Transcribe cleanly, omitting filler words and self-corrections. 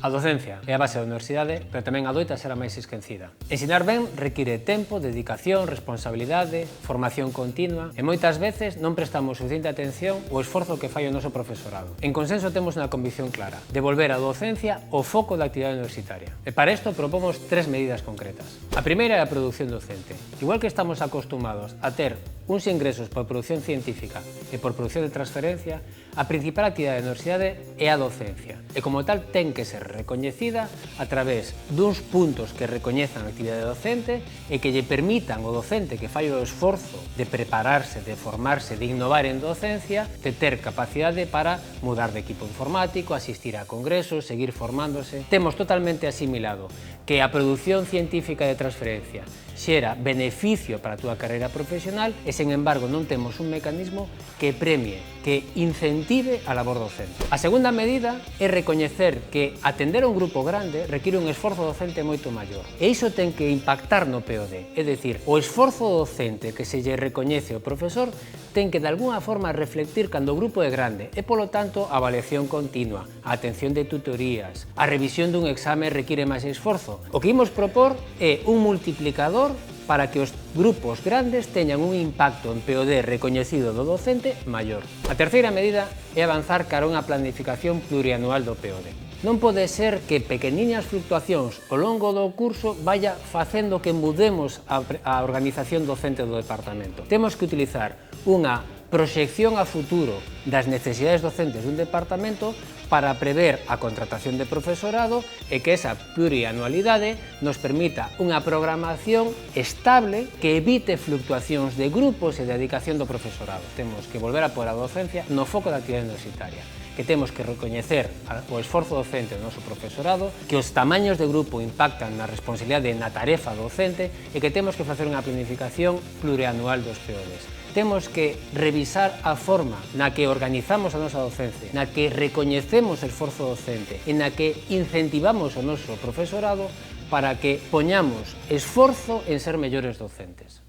A docencia é a base da universidade, pero tamén adoita ser a máis esquecida. Ensinar ben require tempo, dedicación, responsabilidade, formación continua e moitas veces non prestamos suficiente atención ao esforzo que fai o noso profesorado. En Consenso temos unha convicción clara, devolver a docencia o foco da actividade universitaria. E para isto propomos 3 medidas concretas. A primeira é a produción docente. Igual que estamos acostumados a ter uns ingresos por produción científica e por produción de transferencia, a principal actividade da universidade é a docencia e como tal ten que ser recoñecida a través duns puntos que recoñezan a actividade docente e que lle permitan ao docente que fai o esforzo de prepararse, de formarse, de innovar en docencia, de ter capacidade para mudar de equipo informático, asistir a congresos, seguir formándose. Temos totalmente asimilado que a produción científica de transferencia xera beneficio para a túa carreira profesional e, sen embargo, non temos un mecanismo que premie, que incentive a labor docente. A segunda medida é recoñecer que atender a un grupo grande require un esforzo docente moito maior. E iso ten que impactar no POD, é dicir, o esforzo docente que se lle recoñece ao profesor ten que, de alguna forma, reflectir cando o grupo é grande e, polo tanto, a avaliación continua, a atención de tutorías, a revisión dun exame require máis esforzo. O que imos propor é un multiplicador para que os grupos grandes teñan un impacto en POD recoñecido do docente maior. A terceira medida é avanzar cara a unha planificación plurianual do POD. Non pode ser que pequeniñas fluctuacións ao longo do curso vaya facendo que mudemos a organización docente do departamento. Temos que utilizar unha proxección a futuro das necesidades docentes dun departamento para prever a contratación de profesorado e que esa plurianualidade nos permita unha programación estable que evite fluctuacións de grupos e de dedicación do profesorado. Temos que volver a pôr a docencia no foco da actividade universitaria, que temos que recoñecer o esforzo docente do noso profesorado, que os tamaños de grupo impactan na responsabilidade na tarefa docente e que temos que facer unha planificación plurianual dos PODs. Temos que revisar a forma na que organizamos a nosa docencia, na que recoñecemos o esforzo docente e na que incentivamos o noso profesorado para que poñamos esforzo en ser mellores docentes.